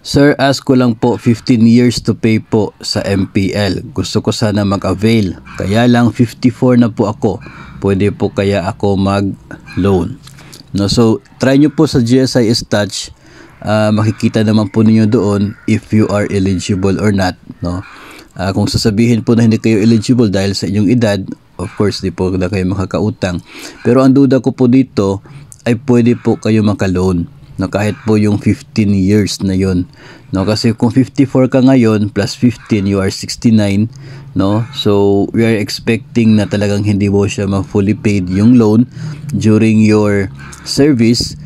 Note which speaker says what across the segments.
Speaker 1: Sir, ask ko lang po 15 years to pay po sa MPL. Gusto ko sana mag-avail. Kaya lang 54 na po ako. Pwede po kaya ako mag-loan. No, so try nyo po sa GSIS Touch. Makikita naman po ninyo doon if you are eligible or not. No? Kung sasabihin po na hindi kayo eligible dahil sa inyong edad, of course di po na kayo makakautang. Pero ang duda ko po dito ay pwede po kayo maka-loan. No, kahit po yung 15 years na yon, no, kasi kung 54 ka ngayon plus 15 you are 69, no, so we are expecting na talagang hindi mo siya ma-fully paid yung loan during your service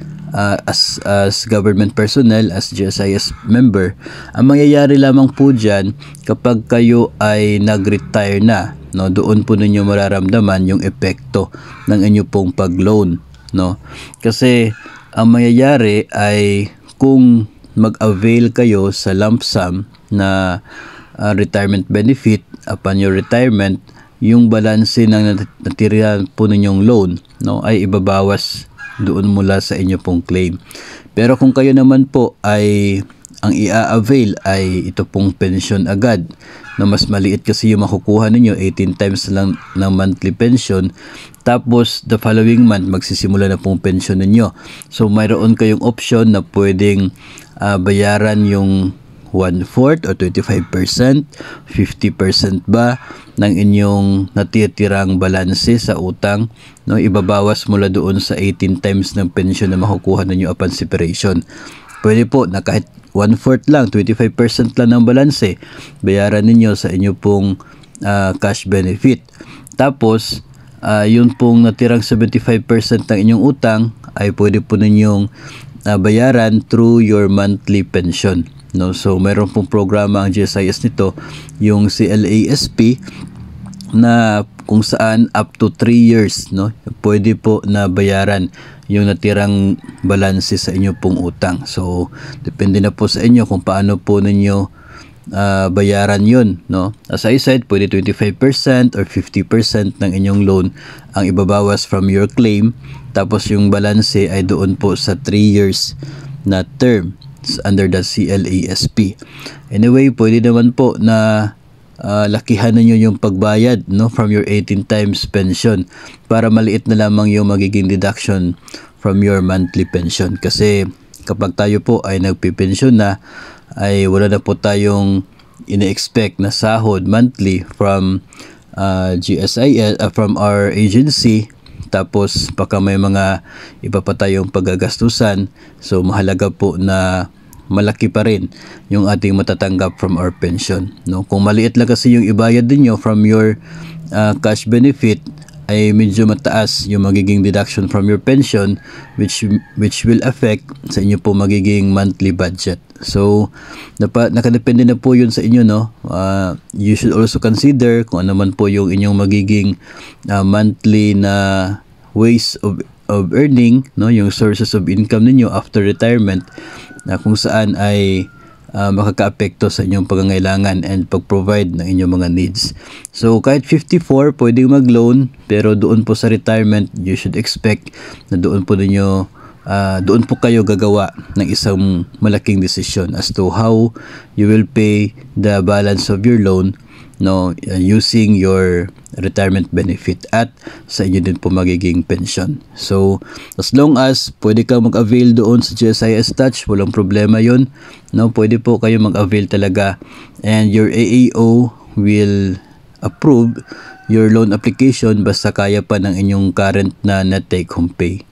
Speaker 1: as government personnel, as GSIS member. Ang mangyayari lamang po dyan kapag kayo ay nag-retire na, no, doon po ninyo mararamdaman yung epekto ng inyo pong pag-loan, no, kasi ang mangyayari ay kung mag-avail kayo sa lump sum na retirement benefit upon your retirement, yung balanse ng natira po ninyong loan, no, ay ibabawas doon mula sa inyo pong claim. Pero kung kayo naman po ay ang i-avail ay ito pong pension agad, na mas maliit kasi yung makukuha ninyo, 18 times lang ng monthly pension, tapos the following month magsisimula na pong pension ninyo. So mayroon kayong option na pwedeng bayaran yung 1/4 or 25%, 50% ba ng inyong natitirang balanse sa utang, no, ibabawas mula doon sa 18 times ng pension na makukuha ninyo upon separation. Pwede po na kahit 1/4 lang, 25% lang ng balanse, bayaran ninyo sa inyo pong cash benefit. Tapos, yun pong natirang 75% ng inyong utang ay pwede po ninyong bayaran through your monthly pension. No? So, mayroon pong programa ang GSIS nito, yung CLASP, na kung saan up to 3 years, no, pwede po na bayaran yung natirang balanse sa inyo pong utang. So depende na po sa inyo kung paano po ninyo bayaran yun, no. As I said, pwede 25% or 50% ng inyong loan ang ibabawas from your claim, tapos yung balanse ay doon po sa 3 years na term under the CLASP. Anyway, pwede naman po na lakihan ninyo yung pagbayad, no, from your 18 times pension para maliit na lamang yung magiging deduction from your monthly pension. Kasi kapag tayo po ay nagpipensyon na, ay wala na po tayong ine-expect na sahod monthly from GSIS, from our agency, tapos baka may mga iba pa tayong paggagastusan. So mahalaga po na malaki pa rin yung ating matatanggap from our pension, no. Kung maliit lang kasi yung ibayad niyo from your cash benefit, ay medyo mataas yung magiging deduction from your pension, which will affect sa inyo po magiging monthly budget. So nakadepende na po yun sa inyo, no. You should also consider kung ano man po yung inyong magiging monthly na ways of earning, no, yung sources of income ninyo after retirement, na kung saan ay makaka-apekto sa inyong pangangailangan and pag-provide ng inyong mga needs. So kahit 54 pwedeng mag-loan, pero doon po sa retirement you should expect na doon po kayo gagawa ng isang malaking decision as to how you will pay the balance of your loan, no, using your retirement benefit at sa inyo din po magiging pension. So as long as pwede kang mag-avail doon sa GSIS Touch, walang problema yon, no, pwede po kayo mag-avail talaga, and your AAO will approve your loan application basta kaya pa ng inyong current na net take home pay.